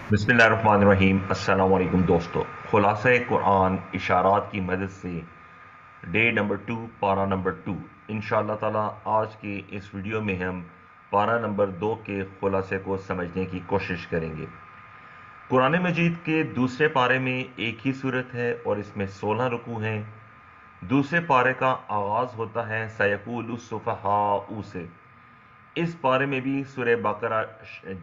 बिस्मिल्लाहिर्रहमानिर्रहीम। अस्सलाम वालेकुम दोस्तों। खुलासा कुरान इशारात की मदद से डे नंबर 2 पारा नंबर 2 इंशाअल्लाह ताला आज के इस वीडियो में हम पारा नंबर 2 के खुलासे को समझने की कोशिश करेंगे। कुरान मजीद के दूसरे पारे में एक ही सूरत है और इसमें 16 रुकू हैं। दूसरे पारे का आगाज होता है सयकूलु सुफहाउ से। इस पारे में भी सूरह बकरा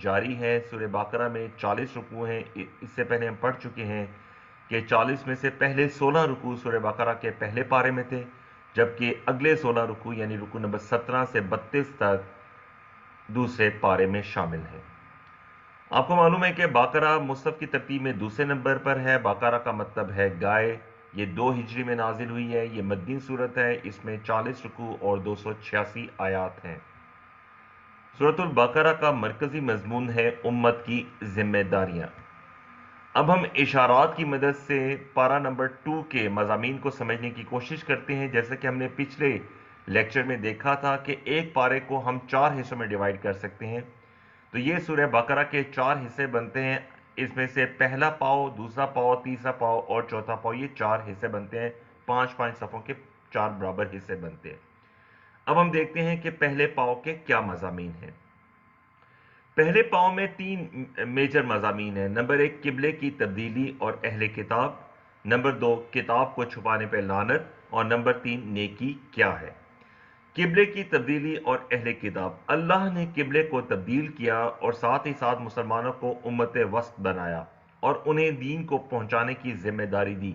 जारी है। सूरह बकरा में 40 रुकू हैं। इससे पहले हम पढ़ चुके हैं कि 40 में से पहले 16 रुकू सूरह बकरा के पहले पारे में थे, जबकि अगले 16 रुकू यानी रुकू नंबर 17 से 32 तक दूसरे पारे में शामिल है। आपको मालूम है कि बकरा मुसहफ की तरतीब में दूसरे नंबर पर है। बकरा का मतलब है गाय। ये 2 हिजरी में नाजिल हुई है। ये मदनी सूरत है। इसमें 40 रुकू और 286 आयात हैं। सूरतुल बकरा का मरकजी मजमून है उम्मत की जिम्मेदारियां। अब हम इशारात की मदद से पारा नंबर 2 के मजामीन को समझने की कोशिश करते हैं। जैसे कि हमने पिछले लेक्चर में देखा था कि एक पारे को हम 4 हिस्सों में डिवाइड कर सकते हैं। तो ये सूरह बकरा के 4 हिस्से बनते हैं। इसमें से पहला पाव, दूसरा पाव, तीसरा पाव और चौथा पाव, ये 4 हिस्से बनते हैं। 5-5 सफ़ों के 4 बराबर हिस्से बनते हैं। अब हम देखते हैं कि पहले पाव के क्या मजामीन हैं। पहले पाव में 3 मेजर मजामीन हैं। नंबर 1 किबले की तब्दीली और अहले किताब। नंबर 2 किताब को छुपाने पर लानत। और नंबर 3 नेकी क्या है। किबले की तब्दीली और अहले किताब। अल्लाह ने किबले को तब्दील किया और साथ ही साथ मुसलमानों को उम्मत वस्त बनाया और उन्हें दीन को पहुंचाने की जिम्मेदारी दी।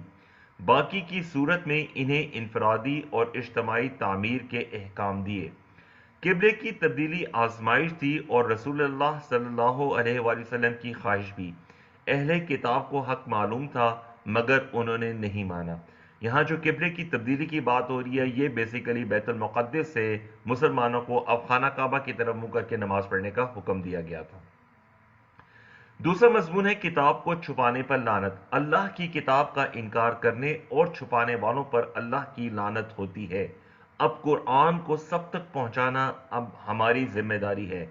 बाकी की सूरत में इन्हें इनफरादी और इज्तमाई तामीर के अहकाम दिए। किबले की तब्दीली आजमाइश थी और रसूलुल्लाह सल्लल्लाहु अलैहि वसल्लम की ख्वाहिश भी। अहले किताब को हक मालूम था मगर उन्होंने नहीं माना। यहाँ जो किबले की तब्दीली की बात हो रही है, ये बेसिकली बैतुल मुक़द्दस से मुसलमानों को अब खाना काबा की तरफ मुंह करके नमाज पढ़ने का हुक्म दिया गया था। दूसरा मजमून है किताब को छुपाने पर लानत। अल्लाह की किताब का इनकार करने और छुपाने वालों पर अल्लाह की लानत होती है। अब कुरान को सब तक पहुंचाना अब हमारी जिम्मेदारी है।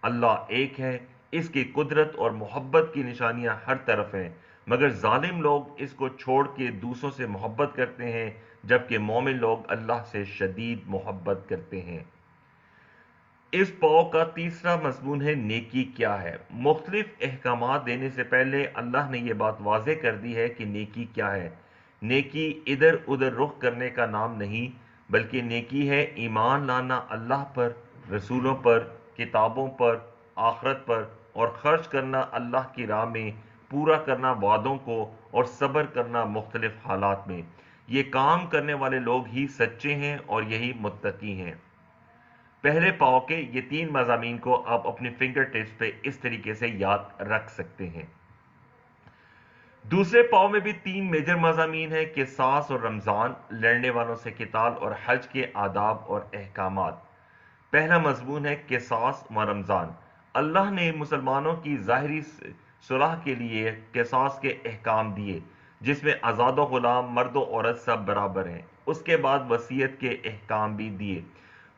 अल्लाह एक है। इसकी कुदरत और मोहब्बत की निशानियां हर तरफ हैं, मगर जालिम लोग इसको छोड़ के दूसरों से मोहब्बत करते हैं, जबकि मोमिन लोग अल्लाह से शदीद मोहब्बत करते हैं। इस पाव का तीसरा मजमून है नेकी क्या है। मुख्तलिफ अहकामात देने से पहले अल्लाह ने यह बात वाज़ेह कर दी है कि नेकी क्या है। नेकी इधर उधर रुख करने का नाम नहीं, बल्कि नेकी है ईमान लाना अल्लाह पर, रसूलों पर, किताबों पर, आखरत पर, और खर्च करना अल्लाह की राह में, पूरा करना वादों को, और सब्र करना मुख्तलिफ हालात में। ये काम करने वाले लोग ही सच्चे हैं और यही मुत्तकी हैं। पहले पाव के ये 3 मजामीन को आप अपने फिंगर टिप्स पे इस तरीके से याद रख सकते हैं। दूसरे पाव में भी 3 मेजर मजामीन हैं, किसास और रमजान, लड़ने वालों से किताल और हज के आदाब और अहकामात। पहला मजमून है किसास व रमजान। अल्लाह ने मुसलमानों की ज़ाहिरी सुलह के लिए किसास के अहकाम दिए, जिसमें आज़ाद व गुलाम, मर्द व औरत सब बराबर हैं। उसके बाद वसीयत के अहकाम भी दिए।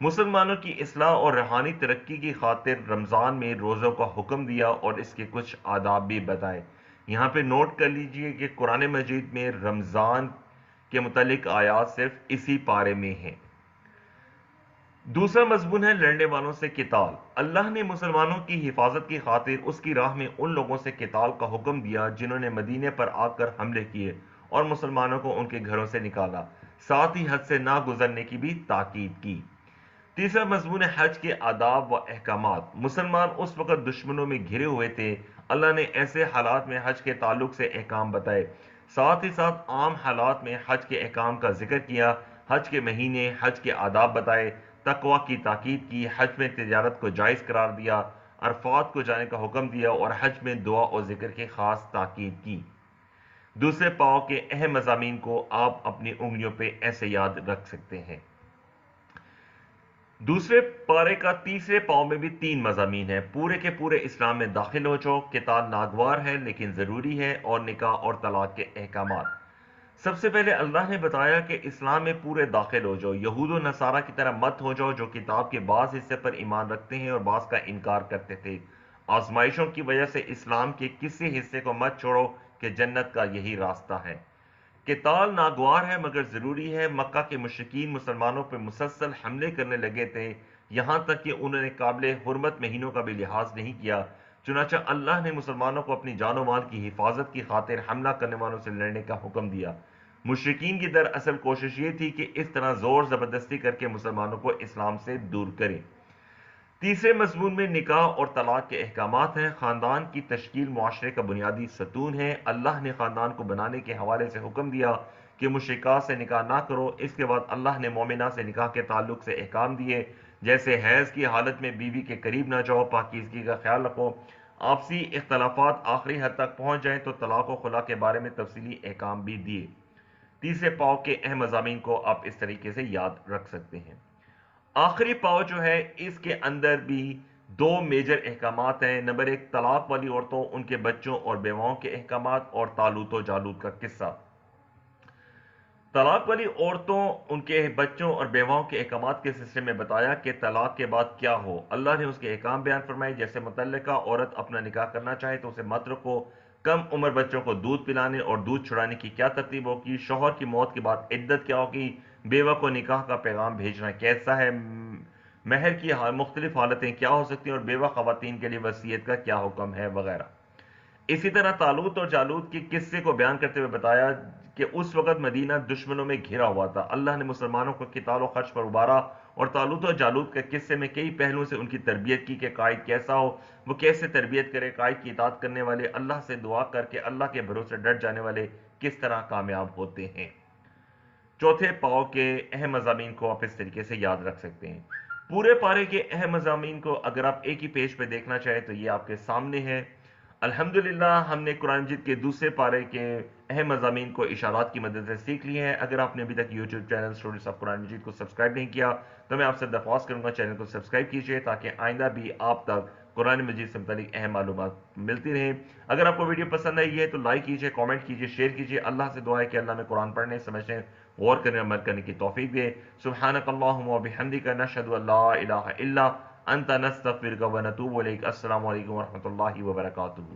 मुसलमानों की इस्लाह और रूहानी तरक्की की खातिर रमज़ान में रोज़ों का हुक्म दिया और इसके कुछ आदाब भी बताए। यहाँ पे नोट कर लीजिए कि कुरान मजीद में रमज़ान के मुतालिक आयात सिर्फ इसी पारे में हैं। दूसरा मजमून है लड़ने वालों से किताल। अल्लाह ने मुसलमानों की हिफाजत की खातिर उसकी राह में उन लोगों से किताल का हुक्म दिया जिन्होंने मदीने पर आकर हमले किए और मुसलमानों को उनके घरों से निकाला, साथ ही हद से ना गुजरने की भी ताकीद की। तीसरा मजमून है हज के आदाब व अहकामात। मुसलमान उस वक्त दुश्मनों में घिरे हुए थे। अल्लाह ने ऐसे हालात में हज के ताल्लुक से अहकाम बताए, साथ ही साथ आम हालात में हज के अहकाम का जिक्र किया। हज के महीने, हज के आदाब बताए, तकवा की ताकीद की, हज में तिजारत को जायज़ करार दिया, अरफात को जाने का हुक्म दिया और हज में दुआ और जिक्र की खास ताकीद की। दूसरे पाव के अहम मजामीन को आप अपनी उंगलियों पे ऐसे याद रख सकते हैं। दूसरे पारे का तीसरे पाव में भी 3 मजामीन है। पूरे के पूरे इस्लाम में दाखिल हो जाओ, किताब नागवार है लेकिन ज़रूरी है, और निकाह और तलाक के अहकामात। सबसे पहले अल्लाह ने बताया कि इस्लाम में पूरे दाखिल हो जाओ। यहूद और नसारा की तरह मत हो जाओ जो किताब के बाज़ हिस्से पर ईमान रखते हैं और बाज़ का इनकार करते थे। آزمائشوں کی وجہ سے اسلام کے کسی حصے کو مت چھوڑو کہ جنت کا یہی راستہ ہے۔ قتال ناگوار ہے مگر ضروری ہے۔ مکہ کے مشرکین مسلمانوں پر مسلسل حملے کرنے لگے تھے، یہاں تک کہ انہوں نے قابل حرمت مہینوں کا بھی لحاظ نہیں کیا۔ چنانچہ اللہ نے مسلمانوں کو اپنی جان و مال کی حفاظت کی خاطر حملہ کرنے والوں سے لڑنے کا حکم دیا۔ مشرکین کی دراصل کوشش یہ تھی کہ اس طرح زور زبردستی کر کے مسلمانوں کو اسلام سے دور کریں۔ تیسرے مضمون میں نکاح اور طلاق کے احکامات ہیں۔ خاندان کی تشکیل معاشرے کا بنیادی ستون ہے۔ اللہ نے خاندان کو بنانے کے حوالے سے حکم دیا کہ مشرکات سے نکاح نہ کرو۔ اس کے بعد اللہ نے مومنہ سے نکاح کے تعلق سے احکام دیے، جیسے حیض کی حالت میں بیوی کے قریب نہ جاؤ، پاکیزگی کا خیال رکھو، آپسی اختلافات آخری حد تک پہنچ جائیں تو طلاق و خلا کے بارے میں تفصیلی احکام بھی دیے۔ تیسرے پاؤ کے اہم مضامین کو آپ اس طریقے سے یاد رکھ سکتے ہیں۔ آخری پاؤ جو ہے اس کے اندر بھی دو میجر احکامات ہیں۔ نمبر ایک، طلاق والی عورتوں، ان کے بچوں اور بیواؤں کے احکامات، اور طالوت و جالوت کا قصہ۔ طلاق والی عورتوں، ان کے بچوں اور بیواؤں کے احکامات کے سلسلے میں بتایا کہ طلاق کے بعد کیا ہو۔ اللہ نے اس کے احکام بیان فرمائے، جیسے متعلقہ عورت اپنا نکاح کرنا چاہے تو اسے مت رکھو، کم عمر بچوں کو دودھ پلانے اور دودھ چھڑانے کی کیا ترتیب ہوگی، شوہر کی موت کے بعد عدت کیا ہوگی، بیوہ کو نکاح کا پیغام بھیجنا کیسا ہے، مہر کی مختلف حالتیں کیا ہو سکتی ہیں، اور بیوہ خواتین کے لیے وصیت کا کیا حکم ہے، وغیرہ۔ اسی طرح طالوت اور جالوت کے قصے کو بیان کرتے ہوئے بتایا کہ اس وقت مدینہ دشمنوں میں گھرا ہوا تھا۔ اللہ نے مسلمانوں کو قتال و خرچ پر ابھارا، اور طالوت اور جالوت کے قصے میں کئی پہلوؤں سے ان کی تربیت کی کہ قائد کیسا ہو، وہ کیسے تربیت کرے۔ قائد کی اطاعت کرنے والے، اللہ سے دعا کر کے اللہ کے بھروسے ڈٹ جانے والے کس طرح کامیاب ہوتے ہیں۔ چوتھے پاؤ کے اہم مضامین کو آپ اس طریقے سے یاد رکھ سکتے ہیں۔ پورے پارے کے اہم مضامین کو اگر آپ ایک ہی پیج پہ دیکھنا چاہیں تو یہ آپ کے سامنے ہے۔ الحمدللہ ہم نے قرآن مجید کے دوسرے پارے کے اہم مضامین کو اشارات کی مدد سے سیکھ لیے ہیں۔ اگر آپ نے ابھی تک یوٹیوب چینل اسٹوڈنٹس آف قرآن مجید کو سبسکرائب نہیں کیا تو میں آپ سے درخواست کروں گا چینل کو سبسکرائب کیجیے، تاکہ آئندہ بھی آپ تک قرآن مجید سے متعلق اہم معلومات ملتی رہیں۔ اگر آپ کو ویڈیو پسند آئی ہے تو لائک کیجیے، کامنٹ کیجیے، شیئر کیجیے۔ اللہ سے دعا ہے کہ اللہ میں قرآن پڑھنے، سمجھنے، غور کرنے، عمل کرنے کی توفیق دے۔ سبحانک اللہم و بحمدک، نشہد ان لا الہ الا انت، نستغفرک و نتوب الیک۔ السلام علیکم ورحمۃ اللہ وبرکاتہ۔